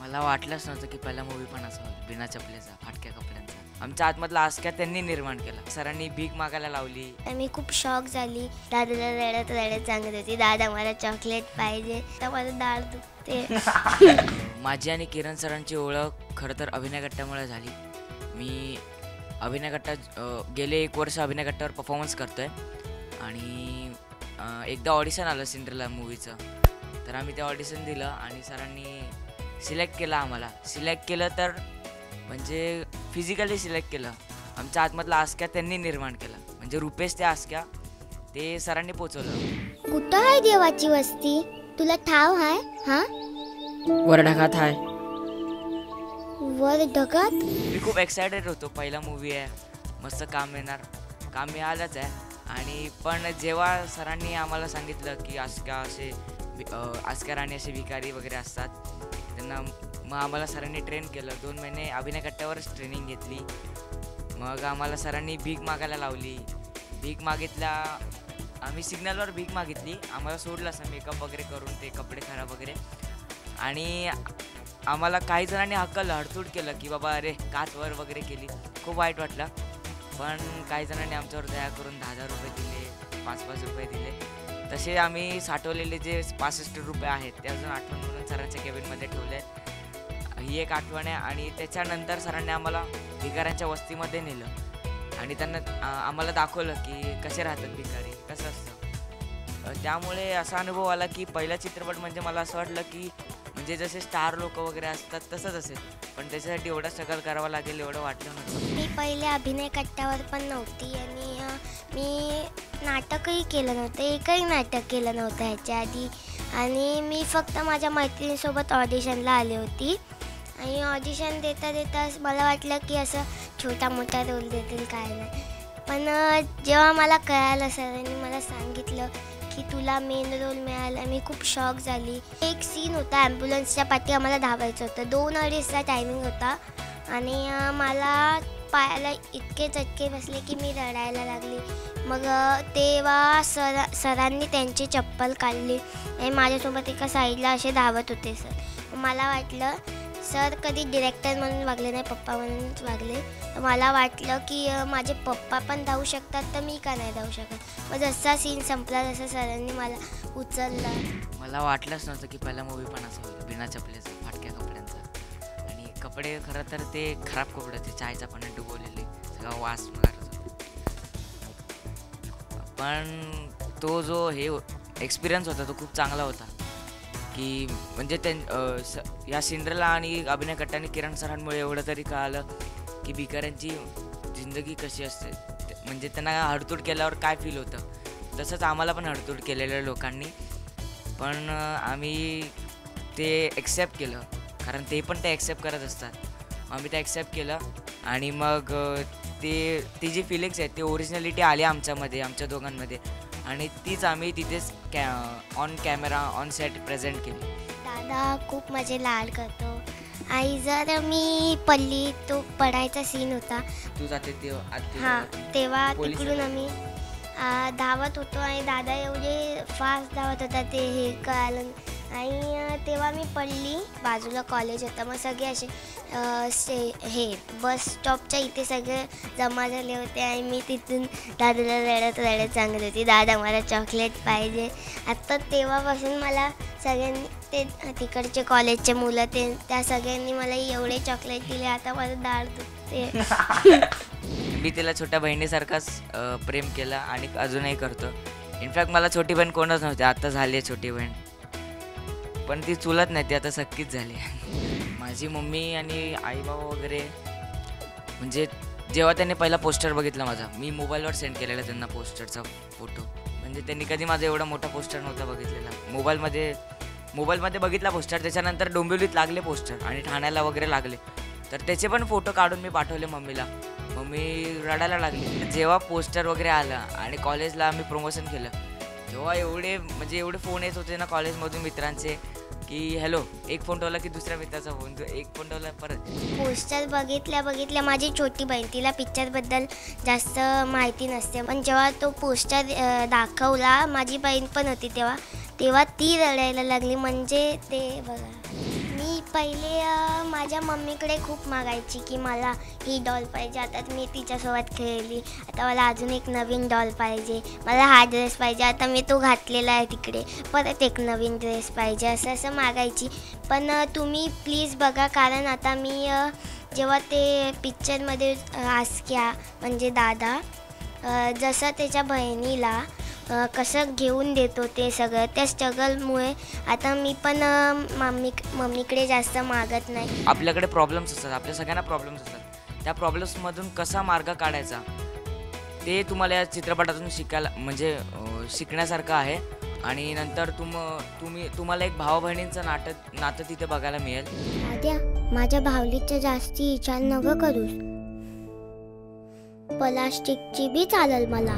मला वाटलंच नव्हतं की पहिला मूवी पण असा होईल, बिना चपलेचा, फाटक्या कपड्यांचा. आमच्या आतमधला आस्क्या त्यांनी निर्माण केला. सरांनी भीक मागायला लावली. मी खूप शॉक झाली. दादाला रडत रडत सांगत होती, दादा मला चॉकलेट पाहिजे. तर माझं दाढ दुखते. माझी आणि किरण सरांची ओळख खरं तर अभिनय गट्ट्यामुळे झाली. मी अभिनय गट्ट्यात गेले 1 वर्ष अभिनय गट्ट्यावर परफॉर्मन्स करतोय आणि एकदा ऑडिशन आलं सिंड्रेला मूवीचं. तर आम्ही ते ऑडिशन दिलं आणि सरांनी सिलेक्ट केलं आम्हाला. सिलेक्ट केलं तर म्हणजे फिजिकली सिलेक्ट केलं. आमच्या आतमधला आस्क्या त्यांनी निर्माण केला. म्हणजे रुपेश ते आस्क्या ते सरांनी पोचवलं. कुठं आहे देवाची वस्ती? तुला ठाव आहे? हा, वर ढगात आहे. वर ढगात? मी खूप एक्सायटेड होतो. पहिला मूवी आहे, मस्त काम येणार. काम मिळालंच आहे. आणि पण जेव्हा सरांनी आम्हाला सांगितलं की आस्क्या राणी असे भिकारी वगैरे असतात, त्यांना मग आम्हाला सरांनी ट्रेन केलं. 2 महिने अभिनय कट्ट्यावरच ट्रेनिंग घेतली. मग आम्हाला सरांनी भीक मागायला लावली. भीक मागितल्या, आम्ही सिग्नलवर भीक मागितली. आम्हाला सोडलं असं मेकअप वगैरे करून, ते कपडे खराब वगैरे. आणि आम्हाला काही जणांनी हकललं, हडतूड केलं की बाबा अरे काच वर वगैरे केली. खूप वाईट वाटलं. पण काही जणांनी आमच्यावर दया करून 10,000 रुपये दिले, 5-5 रुपये दिले. तसे आम्ही साठवलेले जे 65 रुपये आहेत ते अजून आठवण म्हणून सरांच्या केबिनमध्ये ठेवले. ही एक आठवण आहे. आणि त्याच्यानंतर सरांनी आम्हाला भिकाऱ्यांच्या वस्तीमध्ये नेलं आणि त्यांना आम्हाला दाखवलं की कसे राहतात भिकारी, कसं असतं. त्यामुळे असा अनुभव आला की पहिला चित्रपट म्हणजे मला असं वाटलं की म्हणजे जसे स्टार लोक वगैरे असतात तसंच असेल, पण त्याच्यासाठी एवढा स्ट्रगल करावा लागेल एवढं वाटलं नव्हतं. मी पहिले अभिनय कट्ट्यावर पण नव्हती आणि मी नाटकही केलं नव्हतं. एकही नाटक केलं नव्हतं ह्याच्या आधी. आणि मी फक्त माझ्या मैत्रिणीसोबत ऑडिशनला आले होती. आणि ऑडिशन देता देता मला वाटलं की असं छोटा मोठा रोल देतील, काय नाही. पण जेव्हा मला कळालं, सरांनी मला सांगितलं की तुला मेन रोल मिळाला, मी खूप शॉक झाली. एक सीन होता, ॲम्ब्युलन्सच्या पाठी आम्हाला धावायचं होतं. 2-2:30चा टायमिंग होता आणि मला पायाला इतके चटके बसले की मी रडायला लागली. मग तेव्हा सरांनी त्यांची चप्पल काढली आणि माझ्यासोबत एका साईडला असे धावत होते सर. मला वाटलं सर कधी डिरेक्टर म्हणून वागले नाही, पप्पा म्हणूनच वागले. तर मला वाटलं की माझे पप्पा पण धावू शकतात, तर मी का नाही धावू शकत. मग जसा सीन संपला तसं सरांनी मला उचललं. मला वाटलंच नव्हतं की पहिला मूवी पण असा होईल, बिना चपलेचा, फाटक्या कपड्यांचा. आणि कपडे खरं तर ते खराब कपडे होते, चायचा पाण्यात डुबवलेले, सगळा वास मारत होता. पण तो जो एक्सपिरियन्स होता तो खूप चांगला होता की म्हणजे या सिंड्रेला आणि अभिनय कट्ट्याने किरण सरांमुळे एवढं तरी कळालं की भिकाऱ्यांची जिंदगी कशी असते. म्हणजे त्यांना हडतूड केल्यावर काय फील होतं, तसंच आम्हाला पण हडतूड केलेल्या लोकांनी. पण आम्ही ते एक्सेप्ट केलं, कारण ते पण ते एक्सेप्ट करत असतात. आम्ही ते एक्सेप्ट केलं आणि मग ती जी फिलिंग्स आहेत ती ओरिजिनॅलिटी आली आमच्यामध्ये, आमच्या दोघांमध्ये. आणि तीच आम्ही तिथेच on camera, on set present केली. दादा खूप माझे लाड करतो. आई जर मी पडली, तो पडायचा सीन होता. तू जाते हां, तेव्हा तिकडून आम्ही धावत होतो आणि दादा एवढे फास्ट धावत होता ते हे कळालं. आणि तेव्हा मी पडली, बाजूला कॉलेज होता. मग सगळे असे बस स्टॉपच्या इथे सगळे जमा झाले होते आणि मी तिथून दादाला रडत रडत सांगत होती, दादा मला चॉकलेट पाहिजे. आता तेव्हापासून मला सगळ्यांनी, ते तिकडचे कॉलेजचे मुलं त्या सगळ्यांनी मला एवढे चॉकलेट दिले. आता माझं दाढ दुखते. मी तिला छोट्या बहिणीसारखाच प्रेम केला आणि अजूनही करतो. इनफॅक्ट मला छोटी बहीण कोणच नव्हती, आता झाली आहे छोटी बहीण. पण ती चुलत नाही, ती आता सक्कीच झाली. माझी मम्मी आणि आई बाबा वगैरे म्हणजे जेव्हा त्यांनी पहिला पोस्टर बघितला माझा, मी मोबाईलवर सेंड केलेला त्यांना पोस्टरचा फोटो. म्हणजे त्यांनी कधी माझा एवढा मोठा पोस्टर नव्हता बघितलेला. मोबाईलमध्ये बघितला पोस्टर, त्याच्यानंतर डोंबिवलीत लागले पोस्टर आणि ठाण्याला वगैरे लागले. तर त्याचे पण फोटो काढून मी पाठवले मम्मीला. मम्मी रडायला लागली. जेव्हा पोस्टर वगैरे आलं आणि कॉलेजला आम्ही प्रमोशन केलं, तेव्हा एवढे फोन येत होते ना कॉलेजमधून मित्रांचे की हॅलो, एक फोन ठेवला की दुसऱ्या मित्राचा फोन, एक फोन ठेवला परत. पोस्टर बघितल्या माझी छोटी बहीण, तिला पिक्चरबद्दल जास्त माहिती नसते. पण जेव्हा तो पोस्टर दाखवला, माझी बहीण पण होती तेव्हा, तेव्हा ती रडायला लागली. म्हणजे ते बघा, मी पहिले माझ्या मम्मीकडे खूप मागायची की मला ही डॉल पाहिजे. आता मी तिच्यासोबत खेळली, आता मला अजून एक नवीन डॉल पाहिजे, मला हा ड्रेस पाहिजे, आता मी तो घातलेला आहे तिकडे, परत एक नवीन ड्रेस पाहिजे, असं असं मागायची. पण तुम्ही प्लीज बघा, कारण आता मी जेव्हा ते पिक्चरमध्ये आस्क्या म्हणजे दादा जसं त्याच्या बहिणीला कसं घेऊन देतो ते सगळं, त्या स्ट्रगलमुळे आता मी पण मम्मीकडे जास्त मागत नाही. आपल्याकडे प्रॉब्लेम्स असतात, आपल्या सगळ्यांना प्रॉब्लेम्स असतात. त्या प्रॉब्लेम्समधून कसा मार्ग काढायचा ते तुम्हाला या चित्रपटातून शिकायला म्हणजे शिकण्यासारखं आहे. आणि नंतर तुम्हाला एक भावा बहिणींचं नातं तिथे बघायला मिळेल. आद्या, माझ्या भावलीचं जास्ती विचार नको करूस, प्लास्टिकची बी चालेल मला.